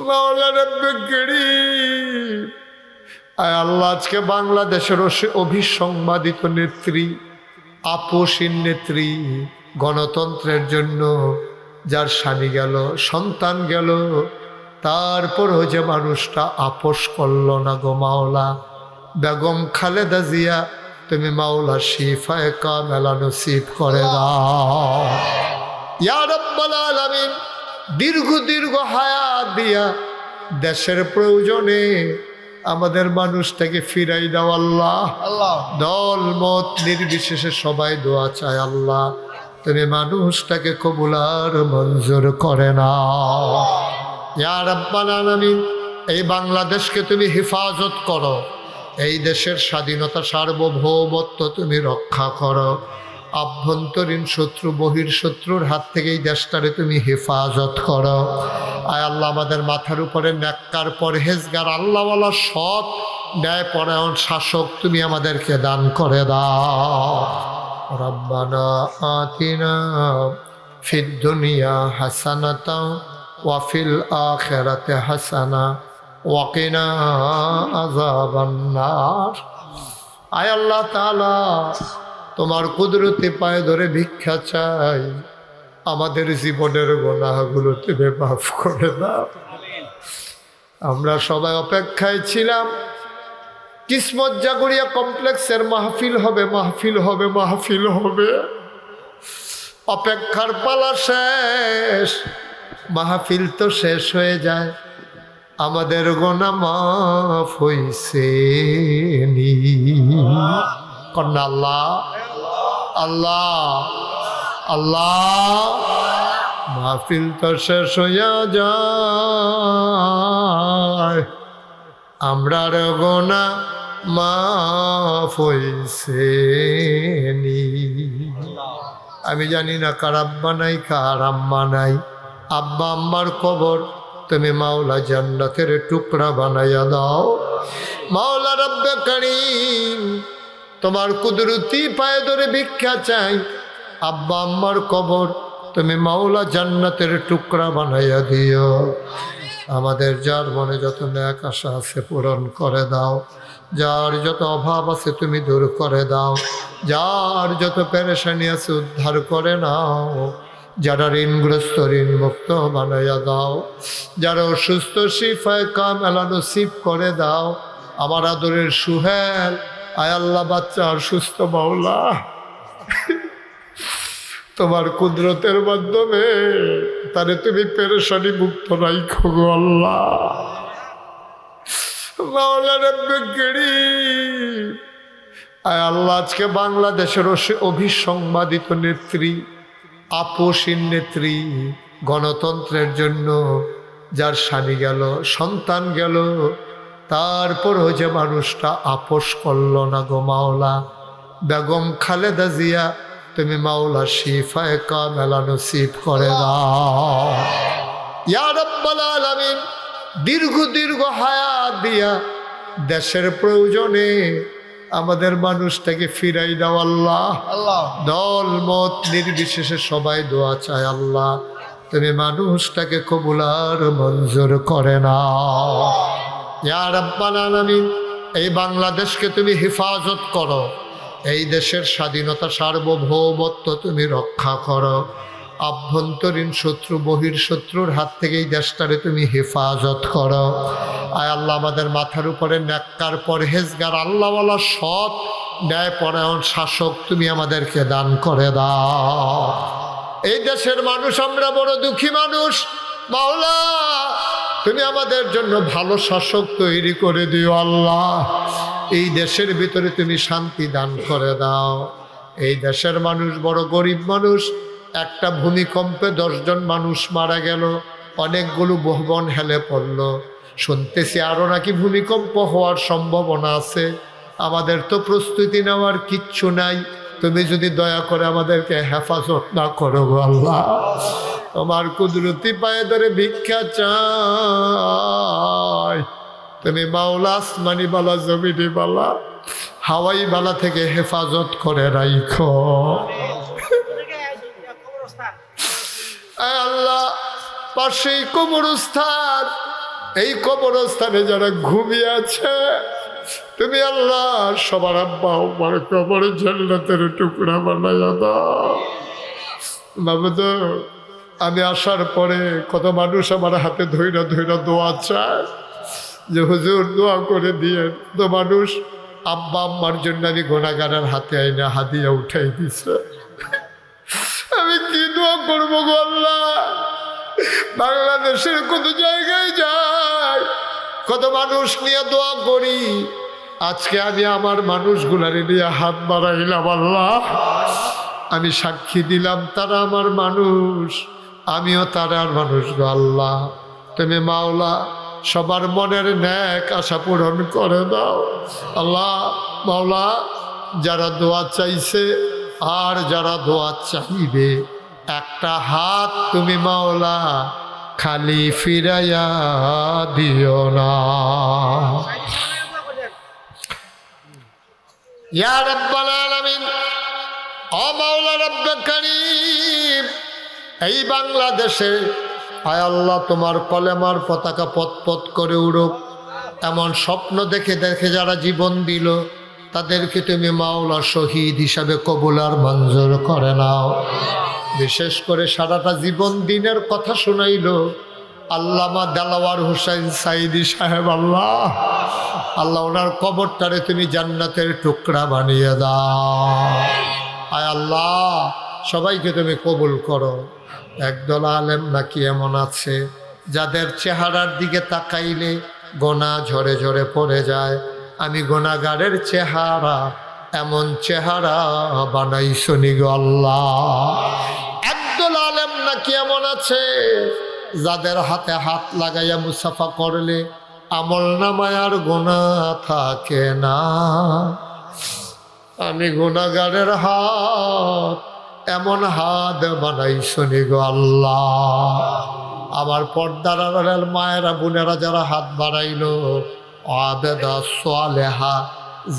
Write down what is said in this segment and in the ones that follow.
মাওলা রব্বে করিম, আয় আল্লাহ, আজকে বাংলাদেশের অভিসংবাদিত নেত্রী, আপসীন নেত্রী, গণতন্ত্রের জন্য যার স্বামী গেল, সন্তান গেল, তারপর যে মানুষটা আপোষ করল না গো মাওলা, বেগম খালেদা জিয়া, তুমি মাওলা শিফায়ে কামেলা নসিব করে দাও ইয়া রাব্বাল আলামিন। দীর্ঘ দীর্ঘ হায়াত দিয়া দেশের প্রয়োজনে আমাদের মানুষটাকে ফিরাই দাও আল্লাহ। দল মত নির্বিশেষে সবাই দোয়া চায় আল্লাহ, তুমি মানুষটাকে কবুল আর মঞ্জুর করে নাও ইয়া রাব্বাল আলামিন। এই বাংলাদেশকে তুমি হেফাজত করো, এই দেশের স্বাধীনতা সার্বভৌমত্ব তুমি রক্ষা করো, আভ্যন্তরীণ শত্রু বহির শত্রুর হাত থেকে এই দেশটারে তুমি হেফাজত করো। আয় আল্লাহ, আমাদের মাথার উপরে নেককার পরহেজগার আল্লাহওয়ালা সৎ ন্যায়পরায়ণ শাসক তুমি আমাদেরকে দান করে দাও। রব্বানা আতিনা ফিদ দুনিয়া হাসানাতাও ওয়া ফিল আখিরাতি হাসানা ওয়া কিনা আযাবান নার। আয় আল্লাহ তাআলা, তোমার কুদরতে পায়ে ধরে ভিক্ষা চাই, আমাদের জীবনের গুনাহগুলো তুমি মাফ করে দাও। আমরা সবাই অপেক্ষায় ছিলাম, কিসমত জাগরিয়া কমপ্লেক্সের মাহফিল হবে, মাহফিল হবে, মাহফিল হবে। অপেক্ষার পালা শেষ, মাহফিল তো শেষ হয়ে যায়, আমাদের গুনাহ মাফ হইছে নি? কন্যা আল্লাহ আল্লাহ আল্লাহ। মাহফিল তো শেষ হইয়া যায়, আমরার গুনাহ মাফ হইছে নি? আমি জানি না কার আব্বা নাই, কার আম্মা নাই। আব্বা আম্মার কবর তুমি মাওলা জান্নাতের টুকরা বানাইয়া দাও। মাওলা রব্বে করিম, তোমার কুদরতি পায়ে ধরে ভিক্ষা চাই, আব্বা আম্মার কবর তুমি মাওলা জান্নাতের টুকরা বানাইয়া দিও। আমাদের যার মনে যত ন্যাক আশা আছে পূরণ করে দাও, যার যত অভাব আছে তুমি দূর করে দাও, যার যত পেরেশানি আছে উদ্ধার করে নাও, যারা ঋণগ্রস্ত ঋণ মুক্ত বানাইয়া দাও, যারা অসুস্থ শিফায়ে কামেলা নসিব করে দাও। আমার আদরের সুহেল, আয় আল্লাহ, বাচ্চা আর সুস্থ মাওলা, তোমার কুদরতের মাধ্যমে তারে তুমি পেরেশানি মুক্ত রাখো গো আল্লাহ। মাওলা রব্বে করিম, আয় আল্লাহ, আজকে বাংলাদেশের অভিসংবাদিত নেত্রী, আপসীন নেত্রী, গণতন্ত্রের জন্য যার স্বামী গেল, সন্তান গেল, তারপরও যে মানুষটা আপোষ করল না গো মাওলা, বেগম খালেদা জিয়া, তুমি মাওলা শিফায়ে কামেলা নসিব করে দাও ইয়া রাব্বাল আলামিন। দীর্ঘ দীর্ঘ হায়াত দিয়া দেশের প্রয়োজনে আমাদের মানুষটাকে ফিরাই দাও আল্লাহ। দল মত নির্বিশেষে সবাই দোয়া চায় আল্লাহ, তুমি মানুষটাকে কবুল আর মঞ্জুর করে নাও ইয়া রাব্বাল আলামিন। এই বাংলাদেশকে তুমি হেফাজত করো, এই দেশের স্বাধীনতা সার্বভৌমত্ব তুমি রক্ষা করো, আভ্যন্তরীণ শত্রু বহির শত্রুর হাত থেকে এই দেশটারে তুমি হেফাজত করো। আয় আল্লাহ, আমাদের মাথার উপরে নেককার পরহেজগার আল্লাহওয়ালা সৎ ন্যায়পরায়ণ শাসক তুমি আমাদেরকে দান করে দাও। এই দেশের মানুষ আমরা বড় দুঃখী মানুষ, মাওলা তুমি আমাদের জন্য ভালো শাসক তৈরি করে দিও আল্লাহ। এই দেশের ভিতরে তুমি শান্তি দান করে দাও। এই দেশের মানুষ বড় গরিব মানুষ, একটা ভূমিকম্পে 10 জন মানুষ মারা গেল, অনেকগুলো ভবন হেলে পড়ল। শুনতেছি আরও নাকি ভূমিকম্প হওয়ার সম্ভাবনা আছে। আমাদের তো প্রস্তুতি নেওয়ার কিচ্ছু নাই। তুমি যদি দয়া করে আমাদেরকে হেফাজত না করো গো আল্লাহ, তোমার কুদরতি পায়ে ধরে ভিক্ষা চাই, তুমি মাওলা আসমানি বালা জমিনি বালা হাওয়াই বালা থেকে হেফাজত করে রাখো আল্লাহ। পাশেই কবরস্থান, এই কবরস্থানে যারা ঘুমিয়ে আছে, তুমি আল্লাহ সবার আব্বা আমার কবরে জান্নাতের টুকরা বানাইয়া দাও। বাবুদো, আমি আসার পরে কত মানুষ আমার হাতে ধইরা ধইরা দোয়া চায় যে হুজুর দোয়া করে দিয়ে, তো মানুষ আব্বা আম্মার জন্য আমি গোনাগারের হাতে আইনা হাদিয়া উঠাই দিছে। আমি কি দোয়া করবো গো আল্লাহ? বাংলাদেশের কত জায়গায় যাই, কত মানুষ নিয়ে দোয়া করি, আজকে আমি আমার মানুষগুলার নিয়ে হাত বাড়াইলাম। আল্লাহ, আমি সাক্ষী দিলাম তারা আমার মানুষ, আমিও তারার মানুষ গো আল্লাহ। তুমি মাওলা সবার মনের ন্যাক আশা পূরণ করে দাও আল্লাহ। মাওলা, যারা দোয়া চাইছে আর যারা দোয়া চাইবে, একটা হাত তুমি মাওলা খালি ফিরাইয়া দিও না। ইয়া রাব্বাল আলামিন, ও মাওলা রব্বে কারীম, এই বাংলাদেশে আয় আল্লাহ তোমার কলেমার পতাকা পতপত করে উড়ুক, এমন স্বপ্ন দেখে দেখে যারা জীবন দিল তাদেরকে তুমি মাওলা শহীদ হিসাবে কবুল আর মঞ্জুর করে নাও। বিশেষ করে সারাটা জীবন দিনের কথা শোনাইল আল্লামা দেলাওয়ার হোসেন সাইদি সাহেব, আল্লাহ আল্লাহ ওনার কবরটারে তুমি জান্নাতের টুকরা বানিয়ে দাও। আয় আল্লাহ সবাইকে তুমি কবুল করো। একদল আলেম নাকি এমন আছে যাদের চেহারার দিকে তাকাইলে গোনা ঝরে ঝরে পড়ে যায়। আমি গোনাগারের চেহারা এমন চেহারা বানাইছনি গো আল্লাহ। একদল আলেম নাকি এমন আছে যাদের হাতে হাত লাগাইয়া মুসাফা করলে আমল নামায় আর গোনা থাকে না। আমি গুনাহগারের হাত এমন হাত বানাইছনি গো আল্লাহ। আমার পর্দার আড়ালের মায়েরা বোনেরা যারা হাত বাড়াইলো, আবেদা সালেহা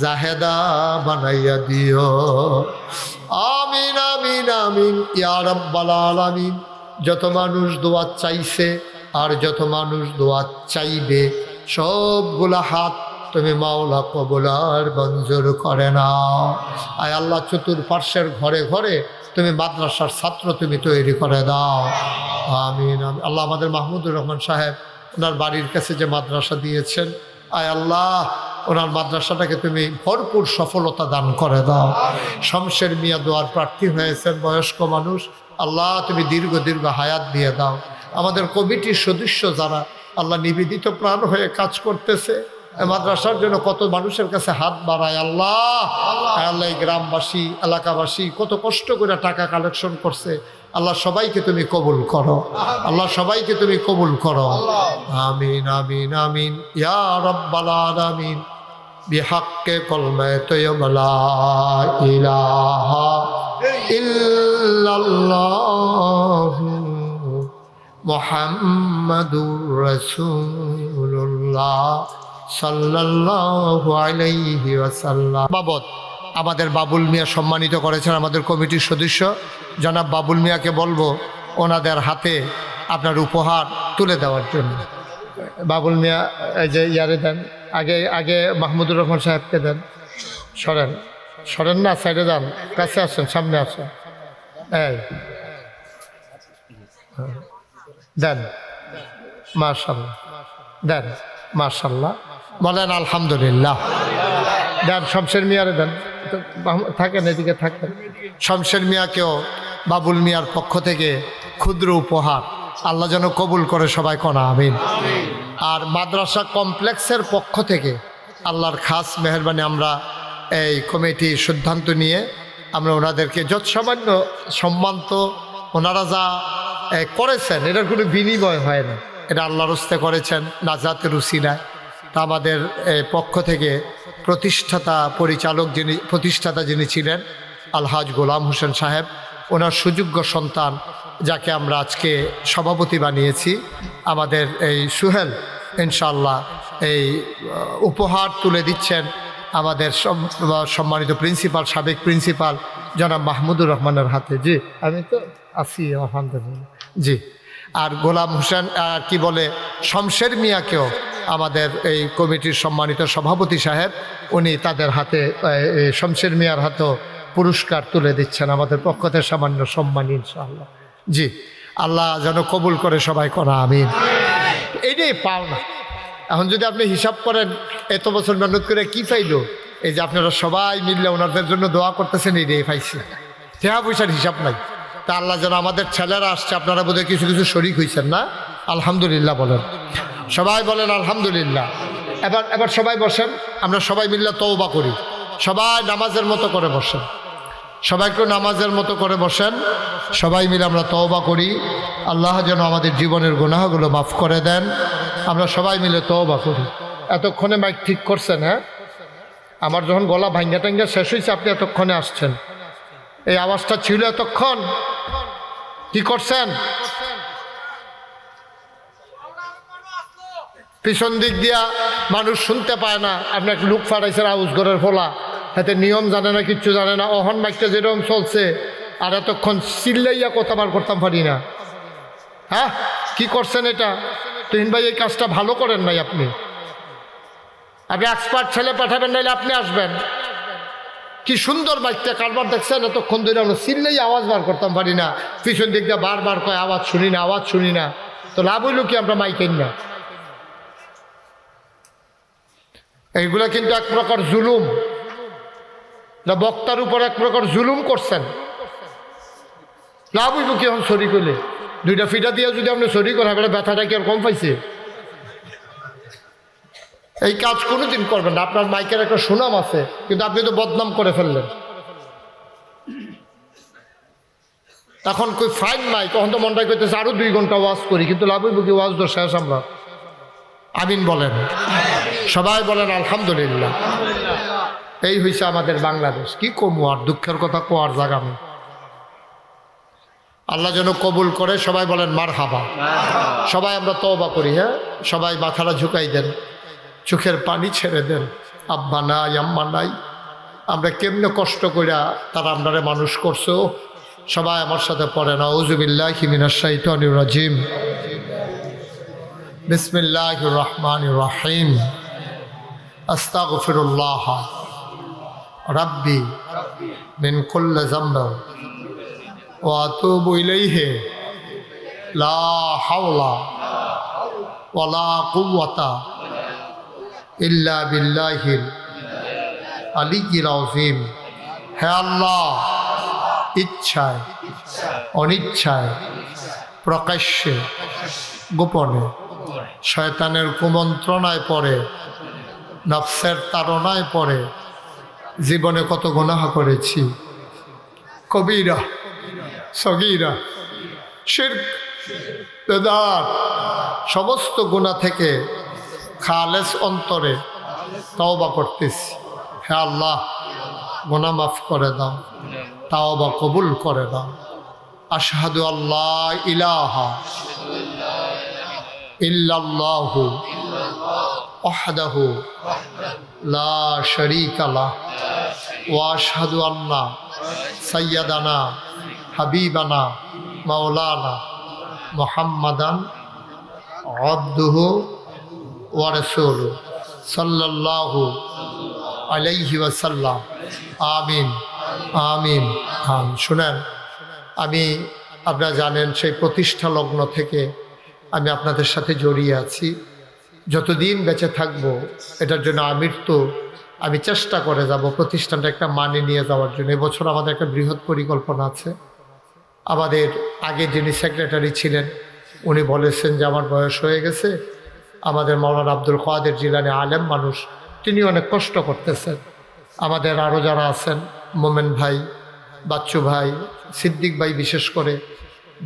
জাহেদা বানাইয়া দিও। আমিন আমিন আমিন ইয়া রাব্বাল আলামিন। যত মানুষ দোয়া চাইছে আর যত মানুষ দোয়া চাইবে, সবগুলা হাত তুমি মাওলা কবুল আর মঞ্জুর করে নাও। আয় আল্লাহ, চতুর্পার্শ্বের ঘরে ঘরে তুমি মাদ্রাসার ছাত্র তুমি তৈরি করে দাও। আমিন আমিন। আল্লাহ, আমাদের মাহমুদুর রহমান সাহেব ওনার বাড়ির কাছে যে মাদ্রাসা দিয়েছেন, আয় আল্লাহ ওনার মাদ্রাসাটাকে তুমি ভরপুর সফলতা দান করে দাও। শমশের মিয়া দোয়ার প্রার্থী হয়েছেন, বয়স্ক মানুষ, আল্লাহ তুমি দীর্ঘ দীর্ঘ হায়াত দিয়ে দাও। আমাদের কমিটির সদস্য যারা আল্লাহ নিবেদিত প্রাণ হয়ে কাজ করতেছে, মাদ্রাসার জন্য কত মানুষের কাছে হাত বাড়ায়, আল্লাহ আল্লাহ গ্রামবাসী এলাকাবাসী কত কষ্ট করে টাকা কালেকশন করছে, আল্লাহ সবাইকে তুমি কবুল করো, আল্লাহ সবাইকে তুমি কবুল করো। আমিন আমিন আমিন ইয়া রাব্বাল আলামিন। বিহাক্কে কলমে তৈয়বা লা ইলাহা ইল্লাল্লাহু মুহাম্মাদুর রাসূলুল্লাহ সাল্লাল্লাহু আলাইহি ওয়াসাল্লাম। বাবদ আমাদের বাবুল মিয়া সম্মানিত করেছেন আমাদের কমিটির সদস্য জনাব বাবুল মিয়াকে বলবো ওনাদের হাতে আপনার উপহার তুলে দেওয়ার জন্য। বাবুল মিয়া এই যে ইয়ারে দেন, আগে আগে মাহমুদুর রহমান সাহেবকে দেন। সরেন সরেন না, সাইডে যান, কাছে আসেন, সামনে আসেন। এই দেন, মাশাআল্লাহ দেন, মাশাআল্লাহ বলেন আলহামদুলিল্লাহ। দেন শমশের মিয়ারে দেন, থাকেন এদিকে থাকেন। শমশের মিয়াকেও বাবুল মিয়ার পক্ষ থেকে ক্ষুদ্র উপহার আল্লাহ যেন কবুল করে, সবাই কোনা আমিন। আর মাদ্রাসা কমপ্লেক্সের পক্ষ থেকে আল্লাহর খাস মেহরবানি আমরা এই কমিটির সিদ্ধান্ত নিয়ে আমরা ওনাদেরকে যৎসামান্য সম্মান, তো ওনারা যা করেছেন এটার কোনো বিনিময় হয় না, এটা আল্লাহর হস্তে করেছেন নাজাতের উসিলায়। তা আমাদের পক্ষ থেকে প্রতিষ্ঠাতা যিনি ছিলেন আলহাজ গোলাম হোসেন সাহেব, ওনার সুযোগ্য সন্তান যাকে আমরা আজকে সভাপতি বানিয়েছি, আমাদের এই সুহেল, ইনশাআল্লাহ এই উপহার তুলে দিচ্ছেন আমাদের সম্মানিত প্রিন্সিপাল, সাবেক প্রিন্সিপাল জনাব মাহমুদুর রহমানের হাতে। জি আমি তো আছি আলহামদুলিল্লাহ। জি আর গোলাম হোসেন কি বলে শমশের মিয়াকেও আমাদের এই কমিটির সম্মানিত সভাপতি সাহেব উনি তাদের হাতে শমশের মিয়ার হাতেও পুরস্কার তুলে দিচ্ছেন আমাদের পক্ষ থেকে সামান্য সম্মান ইনশাআল্লাহ। জি, আল্লাহ যেন কবুল করে সবাই করা আমিন। এইটাই পাও না। এখন যদি আপনি হিসাব করেন এত বছর মেহনত করে কি পাইলো, এই যে আপনারা সবাই মিললে ওনাদের জন্য দোয়া করতেছেন, এইটাই পাইছে। টাকা পয়সার হিসাব নাই। তা আল্লাহ যেন আমাদের ছেলেরা আসছে, আপনারা বোধহয় কিছু কিছু শরিক হয়েছেন না? আলহামদুলিল্লাহ বলেন, সবাই বলেন আলহামদুলিল্লাহ। এবার সবাই বসেন, আমরা সবাই মিললে তওবা করি। সবাই নামাজের মতো করে বসেন, সবাইকে নামাজের মতো করে বসেন, সবাই মিলে আমরা তওবা করি। আল্লাহ যেন আমাদের জীবনের গুনাহগুলো মাফ করে দেন। আমরা সবাই মিলে তওবা করি। এতক্ষণে মাইক ঠিক করছেন? হ্যাঁ, আমার যখন গলা ভাঙ্গা টাঙ্গা শেষ হয়েছে আপনি এতক্ষণে আসছেন, এই আওয়াজটা ছিল এতক্ষণ? কি করছেন? পিছন দিক দিয়া মানুষ শুনতে পায় না, আপনি এক লুক ফাটাইছেন আউজ ঘরের ফোলা, হাতে নিয়ম জানে না, কিচ্ছু জানে না। অহন মাইকটা যেরকম চলছে আর এতক্ষণ চিল্লাইয়া কথা বার করতাম পারি না। হ্যাঁ, কি করছেন এটা? তুহিন ভাই এই কাজটা ভালো করেন নাই। আপনি এক্সপার্ট ছেলে পাঠাবেন, নাইলে আপনি আসবেন। কি সুন্দর মাইকটা কারবার দেখছেন, এতক্ষণ ধরে আমরা চিল্লাই আওয়াজ বার করতাম পারি না। পিছন দিক দিয়ে বারবার কয় আওয়াজ শুনি না, আওয়াজ শুনি না। তো লাভ হইল কি? আমরা মাইকেন না। এইগুলা কিন্তু এক প্রকার জুলুম, বক্তার উপর এক প্রকার জুলুম করছেন। লাভ হইব কি এখন শরিক হইলে? দুইটা ফিটা দিয়ে যদি আপনি শরিক করেন, ব্যথাটা কি আর কম পাইছে? এই কাজ কোনোদিন করবেন না। আপনার মাইকের একটা সুনাম আছে, কিন্তু আপনি তো বদনাম করে ফেললেন। এখন কই ফাইন মাইক, তখন তো মনটা করতেছে আরো 2 ঘন্টা ওয়াজ করি, কিন্তু লাভ হইব কি? ওয়াজ তো শেষ। আমরা আমিন বলেন, সবাই বলেন আলহামদুলিল্লাহ। এই হয়েছে আমাদের বাংলাদেশ। কি কমু আর, দুঃখের কথা কোয়ার জায়গা নেই। আল্লাহ যেন কবুল করে। সবাই বলেন মারহাবা। সবাই আমরা তওবা করি। হ্যাঁ, সবাই মাথাটা ঝুঁকাই দেন, চোখের পানি ছেড়ে দেন। আব্বা নাই, আম্মা নাই, আমরা কেমনে কষ্ট কইরা তারা আমরারে মানুষ করছো। সবাই আমার সাথে পড়েন আউযু বিল্লাহি মিনাশ শাইতানির রাজিম, বিসমিল্লাহির রহমানির রহিম, আস্তাগফিরুল্লাহ রাব্বি মিন কুল্লি যামবিন ওয়া আতুবু ইলাইহি লা হাওলা ওয়ালা কুওয়াতা ইল্লা বিল্লাহিল আলিয়্যিল আযীম। হে আল্লাহ, ইচ্ছায় অনিচ্ছায়, প্রকাশ্যে গোপনে, শয়তানের কুমন্ত্রণায় পড়ে, নফসের তাড়নায় পড়ে জীবনে কত গুনাহ করেছি। কবিরা, সগীরা, শিরক, বেদাত, সমস্ত গুনাহ থেকে খালেস অন্তরে তওবা করতেছি। হে আল্লাহ, গুনাহ মাফ করে দাও, তওবা কবুল করে দাও। আশহাদু আল্লা ইলাহা ইল্লাল্লাহু ওয়াহদাহু লা শারীকা লাহু ওয়া আশহাদু আন্না সাইয়্যিদানা হাবিবানা মাওলানা মুহাম্মাদান আবদুহু ওয়া রাসূলুহু সাল্লাল্লাহু আলাইহি ওয়াসাল্লাম। আমিন আমিন আমিন। শুনেন, আমি আপনারা জানেন সেই প্রতিষ্ঠা লগ্ন থেকে আমি আপনাদের সাথে জড়িয়ে আছি। যতদিন বেঁচে থাকবো এটার জন্য আমি চেষ্টা করে যাব প্রতিষ্ঠানটা একটা মানে নিয়ে যাওয়ার জন্য। এবছর আমাদের একটা বৃহৎ পরিকল্পনা আছে। আমাদের আগে যিনি সেক্রেটারি ছিলেন উনি বলেছেন যে আমার বয়স হয়ে গেছে, আমাদের মাওলানা আব্দুল কাদের জিলানী আলেম মানুষ, তিনি অনেক কষ্ট করতেছেন। আমাদের আরও যারা আছেন, মোমেন ভাই, বাচ্চু ভাই, সিদ্দিক ভাই, বিশেষ করে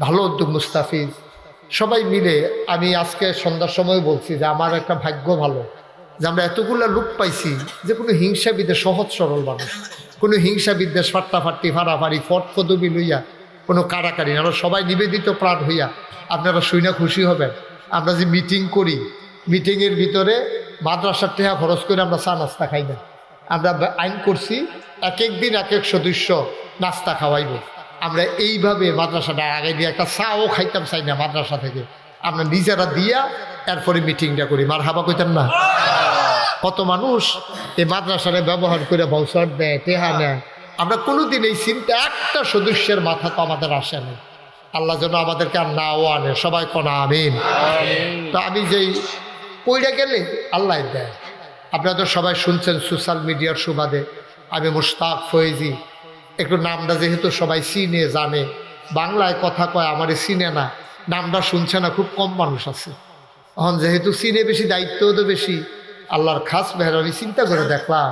ভালো উদ্যোগ, মুস্তাফিজ, সবাই মিলে আমি আজকে সন্ধ্যার সময় বলছি যে আমার একটা ভাগ্য ভালো যে আমরা এতগুলো লোক পাইছি যে কোনো হিংসা বিদ্বেষ, সহজ সরল মানুষ, কোনো হিংসা বিদ্বেষ, ফাট্টাফাট্টি, ফাড়াফাড়ি, ফটফদবি লইয়া কোনো কারাকারি, আমরা সবাই নিবেদিত প্রাণ হইয়া। আপনারা শুনে খুশি হবেন, আমরা যে মিটিং করি, মিটিংয়ের ভিতরে মাদ্রাসার টেহা খরচ করে আমরা চা নাস্তা খাই না। আমরা আইন করছি এক এক দিন এক এক সদস্য নাস্তা খাওয়াইব। আমরা এইভাবে মাদ্রাসাটা আগে দিয়ে একটা চাও খাইতাম চাই না মাদ্রাসা থেকে, আমরা নিজেরা দিয়া এরপরে মিটিংটা করি। মার হাবা কইতাম না? কত মানুষ এই মাদ্রাসারে ব্যবহার করে ভাউচার দেয়, টেহা নেয়। আমরা কোনোদিন এই চিন্তা একটা সদস্যের মাথা তো আমাদের আসে না। আল্লাহ যেন আমাদেরকে আর নাও আনে, সবাই কোনা আমিন। তো আমি যেই পইড়া গেলে আল্লাহ দেয়। আপনারা তো সবাই শুনছেন সোশ্যাল মিডিয়ার সুবাদে আমি মুশতাক ফয়েজি, একটু নামটা যেহেতু সবাই চিনে জানে, বাংলায় কথা কয় আমারে চিনে না, নামটা শুনছে না, খুব কম মানুষ আছে। এখন যেহেতু চিনে বেশি, দায়িত্বও তো বেশি, আল্লাহর খাস মেহরবানি। চিন্তা করে দেখলাম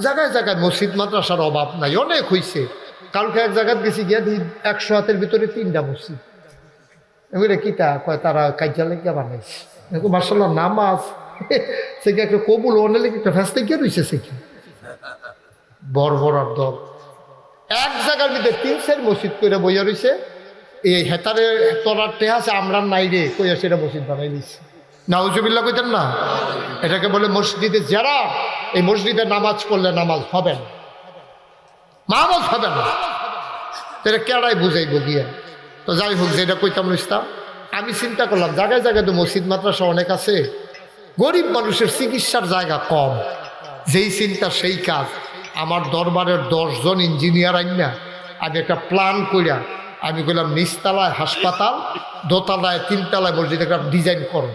জায়গায় জায়গায় মসজিদ মাদ্রাসার অভাব নাই, অনেক হয়েছে। কালকে এক জায়গায় গেছি গিয়া 100 হাতের ভিতরে 3টা মসজিদ। এগুলো কিতা কয় তারা কার্যালয় বানাইছে মার্শাল্লাহ নামাজ সে একটা কবুল অনেক একটা ফ্যাসতে গিয়ে রয়েছে সে কি বড় বড় দল এক জায়গার মধ্যে 3 মসজিদ করে বইয়া রয়েছে। এই হেতারে তোরার টেহাছে আমরা নাই রে কইয়া সেটা মসজিদ বানাই দিচ্ছে। নাউজুবিল্লাহ কইতেন না? এটাকে বলে মসজিদে যারা, এই মসজিদে নামাজ পড়লে নামাজ হবে না, নামাজ হবে না, এটা কেড়াই বুঝাইব গিয়া। তো যাই হোক, যেটা কইতাম ইসলাম, আমি চিন্তা করলাম জায়গায় জায়গায় তো মসজিদ মাদ্রাসা অনেক আছে, গরিব মানুষের চিকিৎসার জায়গা কম। যেই চিন্তা সেই কাজ। আমার দরবারের 10 জন ইঞ্জিনিয়ার আইনা আমি একটা প্ল্যান কইরা আমি বললাম নিচতলায় হাসপাতাল, দোতলায় 3 তলায় মসজিদ একটা ডিজাইন করো।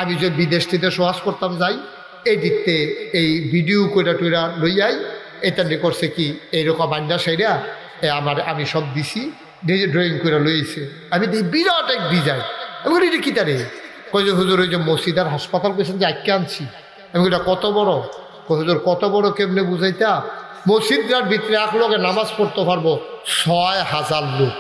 আমি যে বিদেশ থেকে সহাজ করতাম যাই, এই দিকতে এই ভিডিও কইরা টুইরা লইয়াই এটা নিয়ে করছে কি এইরকম আন্ডা সাইডা আমি সব দিছি, ড্রয়িং করে লইছে। আমি দিই বিরাট এক ডিজাইন। আমি বলি এটা কিতা রে? কই যে হুজুর ওই যে মসজিদ আর হাসপাতাল পেয়েছেন যে আজকে আনছি। আমি এটা কত বড়? হুজুর কত বড় কেমনে বুঝাইতা? মসজিদটার ভিতরে এক লোকে নামাজ পড়তে পারবো 6000 লোক।